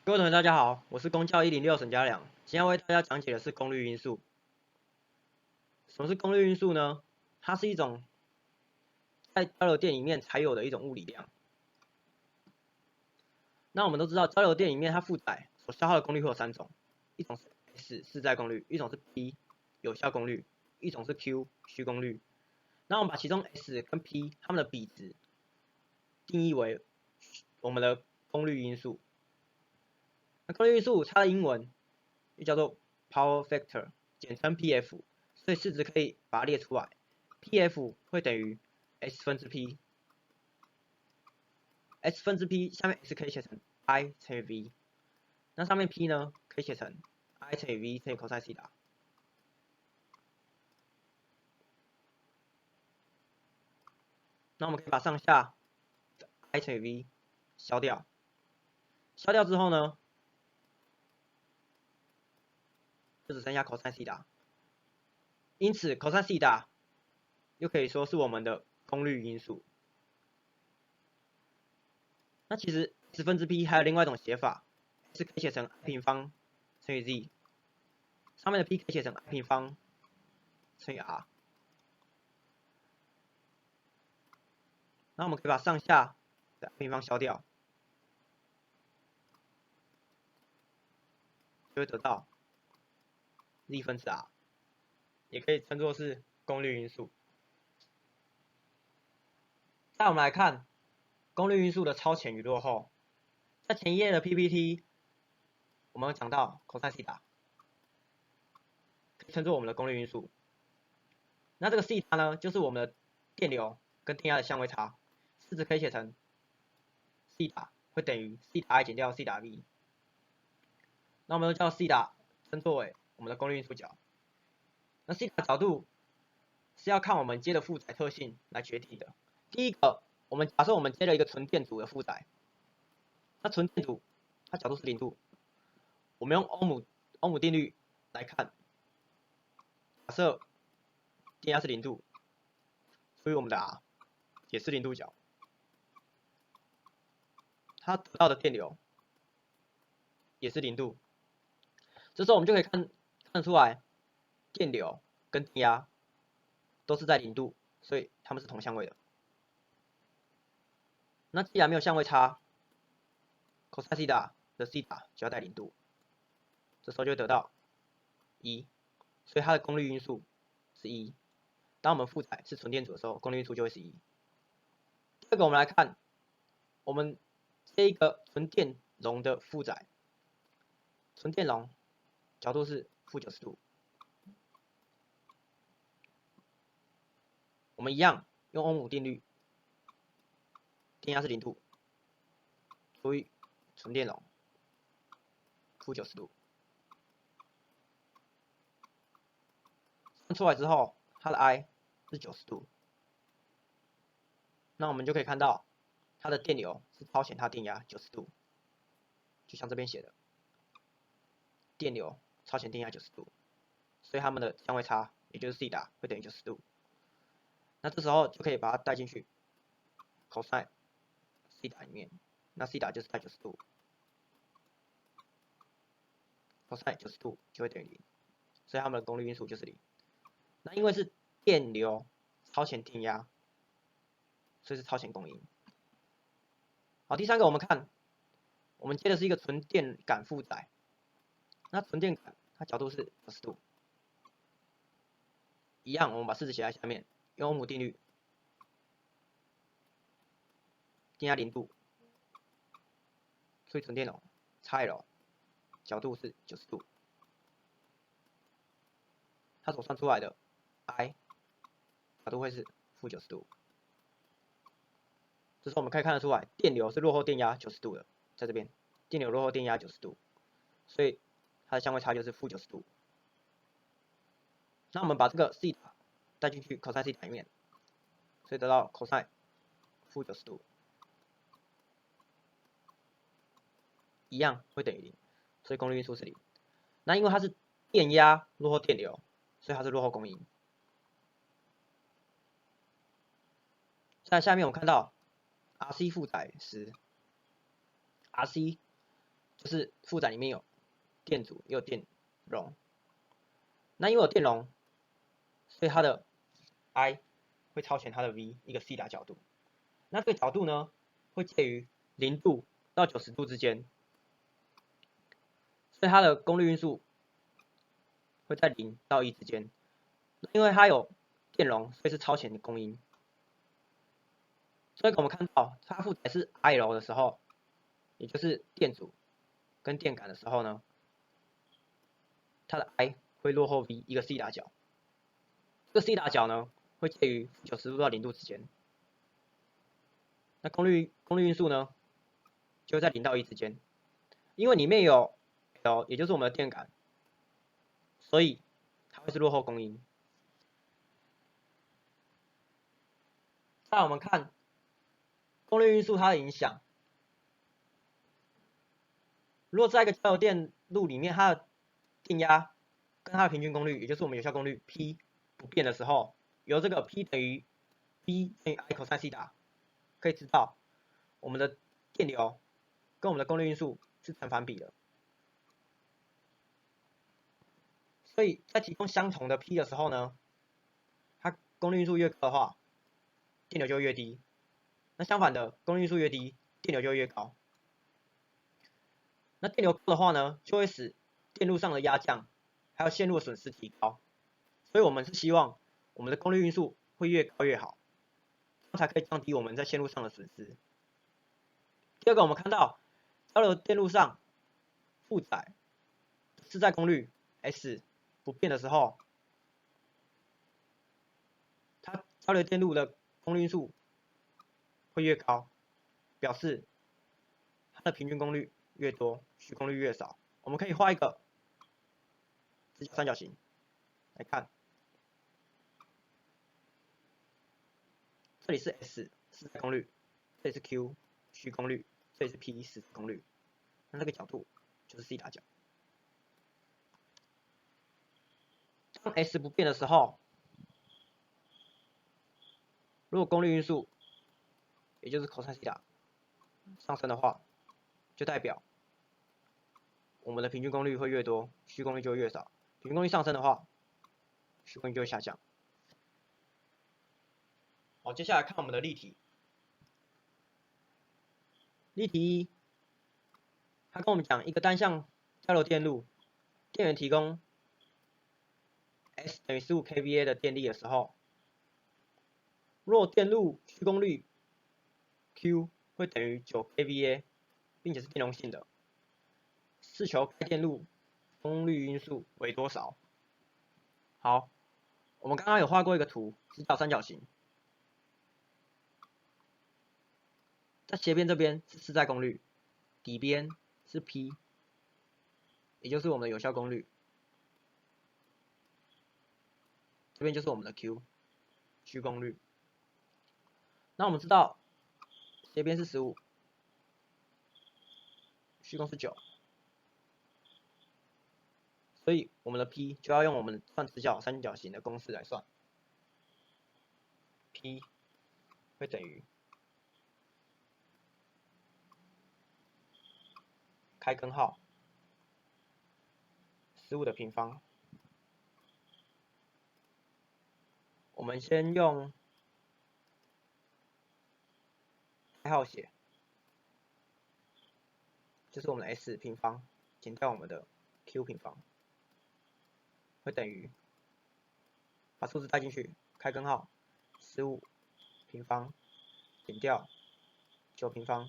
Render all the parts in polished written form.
各位同学，大家好，我是公教106沈家良，今天为大家讲解的是功率因素。什么是功率因素呢？它是一种在交流电里面才有的一种物理量。那我们都知道，交流电里面它负载所消耗的功率会有3种，一种是 S 市载功率，一种是 P 有效功率，一种是 Q 虚功率。那我们把其中 S 跟 P 它们的比值定义为我们的功率因素。那功率因素它的英文又叫做 power factor， 简称 PF， 所以式子可以把它列出来。PF 会等于 S 分之 P，S 分之 P 下面 S 可以写成 I 乘以 V， 那上面 P 呢可以写成 I 乘以 V 乘以 cos 西塔。那我们可以把上下 I 乘以 V 消掉，消掉之后呢，就只剩下 cos 西塔。因此 cos 西塔又可以说是我们的功率因素。那其实 S 分之 P 还有另外一种写法，是可以写成 I 平方乘以 Z， 上面的 P 可以写成 I 平方乘以 R。那我们可以把上下的 I 平方消掉，就会得到 Z 分之 R， 也可以称作是功率因素。再我们来看功率因素的超前与落后。在前一页的 PPT， 我们有讲到 cos 西塔，可以称作我们的功率因素。那这个西塔呢，就是我们的电流跟电压的相位差，式子可以写成西塔会等于西塔 I 减掉西塔 V。那我们就叫西塔称作为我们的功率因素角。那西塔角度是要看我们接的负载特性来决定的。第一个，假设我们接了一个纯电阻的负载，那纯电阻它角度是0度，我们用欧姆定律来看，假设电压是0度，所以我们的 R 也是0度角，它得到的电流也是0度。这时候我们就可以看出来，电流跟电压都是在0度，所以它们是同相位的。那既然没有相位差 ，cos 西塔的西塔就要带0度，这时候就会得到1，所以它的功率因素是1。当我们负载是纯电阻的时候，功率因素就会是1。第二个，我们来看我们这一个纯电容的负载，纯电容角度是-90度，我们一样用欧姆定律，电压是0度，除以纯电容-90度，算出来之后，它的 I 是90度，那我们就可以看到它的电流是超前它电压90度，就像这边写的，电流超前电压90度，所以它们的相位差也就是西塔会等于90度。那这时候就可以把它带进去 cos 西塔里面，那西塔就是带90度，cos 90度就会等于0，所以它们的功率因素就是0。那因为是电流超前电压，所以是超前供应。好，第三个我们看，我们接的是一个纯电感负载，那纯电感它角度是90度，一样我们把式子写在下面，用欧姆定律，电压0度，所以纯电容 XL 角度是90度，它所算出来的 I 角度会是-90度。这时候我们可以看得出来，电流是落后电压90度的，在这边电流落后电压90度，所以它的相位差就是-90度。那我们把这个西塔带进去 cos 西塔里面，所以得到 cos -90度，一样会等于0，所以功率因素是0。那因为它是电压落后电流，所以它是落后供应。在下面我们看到 RC 负载时 ，RC 就是负载里面有电阻也有电容。那因为有电容，所以它的 I 会超前它的 V 一个西塔角度。那这个角度呢，会介于0度到90度之间，所以它的功率因素会在0到1之间。因为它有电容，所以是超前的供应。所以我们看到它负载是 L 的时候，也就是电阻跟电感的时候呢，它的 I 会落后 V 一个西塔角。这个西塔角呢，会介于90度到0度之间。那功率因素呢，就在0到1之间。因为里面有 L， 也就是我们的电感，所以它会是落后供应。再来我们看功率因素它的影响。如果在一个交流电路里面，它的电压跟它的平均功率，也就是我们有效功率 P 不变的时候，由这个 P 等于 B 等于 I cos 西塔，可以知道我们的电流跟我们的功率因素是成反比的。所以在提供相同的 P 的时候呢，它功率因素越高的话，电流就会越低。那相反的，功率因素越低，电流就会越高。那电流高的话呢，就会使电路上的压降，还有线路的损失提高。所以我们是希望我们的功率因素会越高越好，这样才可以降低我们在线路上的损失。第二个，我们看到交流电路上负载是在功率 S 不变的时候，它交流电路的功率因素会越高，表示它的平均功率越多，虚功率越少。我们可以画一个直角三角形来看，这里是 S 是在功率，这里是 Q 虚功率，这里是 P 是功率，那这个角度就是西塔角。当 S 不变的时候，如果功率因素，也就是 cos 西塔上升的话，就代表我们的平均功率会越多，虚功率就会越少。平均功率上升的话，虚功率就会下降。好，接下来看我们的例题。例题一，他跟我们讲一个单向交流电路，电源提供 S 等于15 kVA 的电力的时候，若电路虚功率 Q 会等于9 kVA， 并且是电容性的，试求该电路功率因素为多少？好，我们刚刚有画过一个图，直角三角形，在斜边这边是自在功率，底边是 P， 也就是我们的有效功率，这边就是我们的 Q， 虚功率。那我们知道斜边是15，虚功是9，所以我们的 P 就要用我们算直角三角形的公式来算。P 会等于开根号15的平方。我们先用开号写，就是我们的 S 平方减掉我们的 Q 平方，会等于把数字带进去，开根号15平方减掉9平方，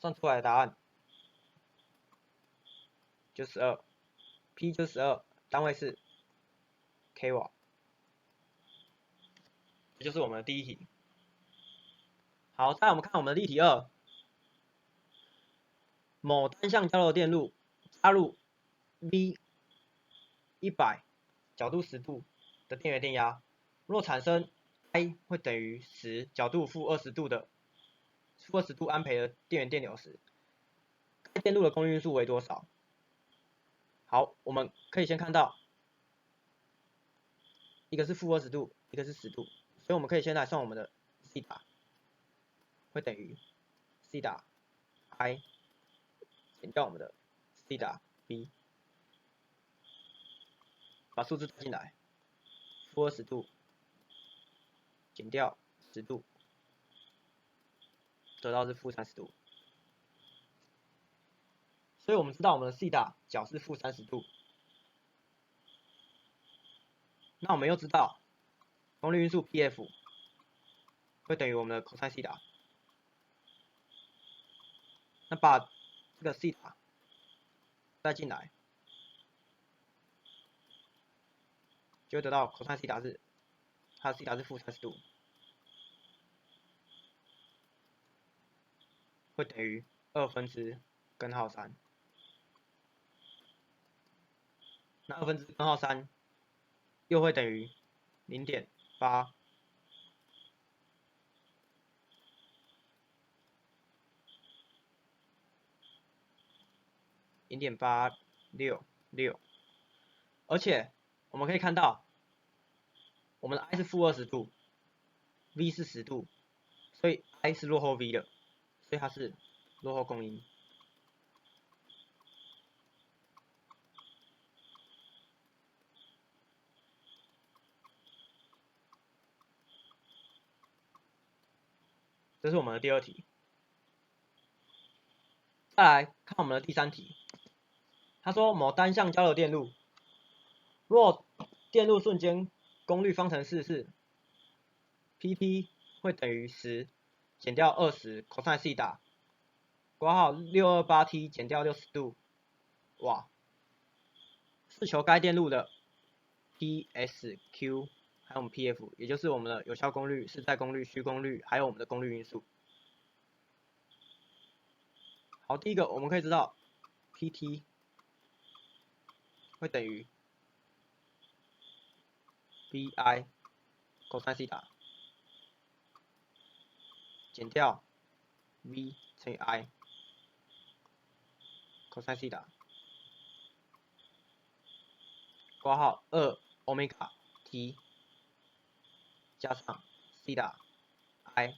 算出来的答案就12 ，P 就12，单位是 k 瓦，这就是我们的第一题。好，再来我们看我们的例题2，某单向交流电路加入 V 100角度10度的电源电压，若产生 I 会等于10角度负20度的负20度安培的电源电流时，该电路的功率因素为多少？好，我们可以先看到，一个是负20度，一个是10度，所以我们可以先来算我们的西塔，会等于西塔 I 减掉我们的西达 V， 把数字带进来，负20度减掉10度，得到是负30度。所以我们知道我们的西达角是负30度。那我们又知道功率因数 PF 会等于我们的 cos 西达。那把这个西达带进来，就会得到 cos 西达是它的西达是负30度，会等于2分之根号3。那2分之根号3又会等于0.8。0.866，而且我们可以看到，我们的 I 是负20度 ，V 是10度，所以 I 是落后 V 的，所以它是落后公因。这是我们的第2题。再来看我们的第3题，他说某单向交流电路，若电路瞬间功率方程式是 PT 会等于10减掉20 cos 西达，括号 628T 减掉60度，哇！是求该电路的 PSQ 还有我们 PF， 也就是我们的有效功率、市载功率、虚功率，还有我们的功率因数。好，第一个我们可以知道 PT 会等于 BI cos 西达减掉 V 乘以 I cos 西达，括号2 omega T 加上西达 I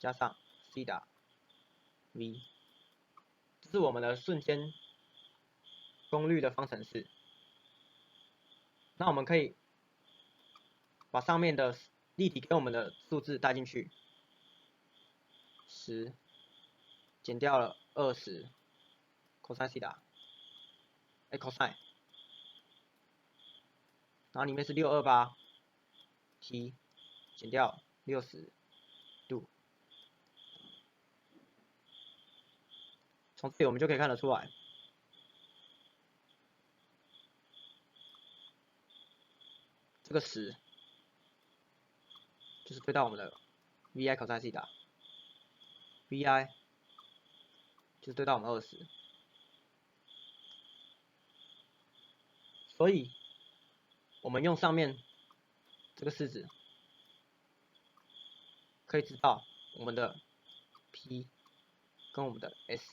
加上西达 V， 这是我们的瞬间功率的方程式。那我们可以把上面的例题给我们的数字带进去，10减掉了20 cos 西达，cos， 然后里面是628 T 减掉60度，从这里我们就可以看得出来，这个10就是对到我们的 VI cos 西达 ，VI 就是对到我们20，所以我们用上面这个式子，可以知道我们的 P 跟我们的 S，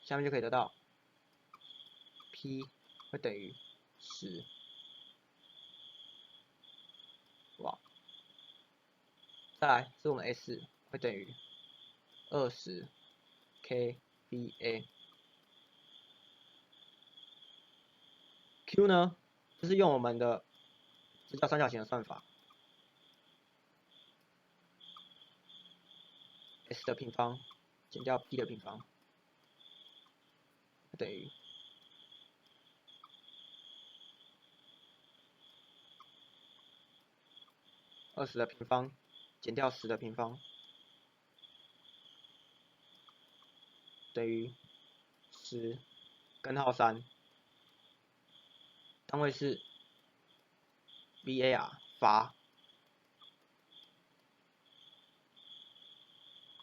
下面就可以得到 P 会等于10，哇！再来是我们 S 会等于20 kVA。Q 呢，就是用我们的直角三角形的算法 ，S 的平方减掉 P 的平方等于20的平方减掉10的平方等于10根号3，单位是 VAR 罚。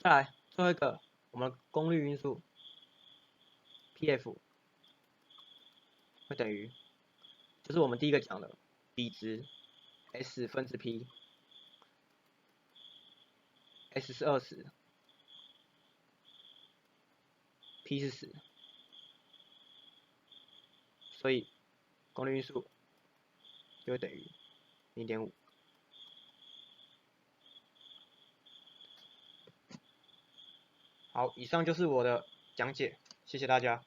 再来最后一个，我们功率因数 PF 会等于，就是我们第一个讲的比值 S 分之 P，S 是20。P 是10，所以功率因数就会等于0.5。好，以上就是我的讲解，谢谢大家。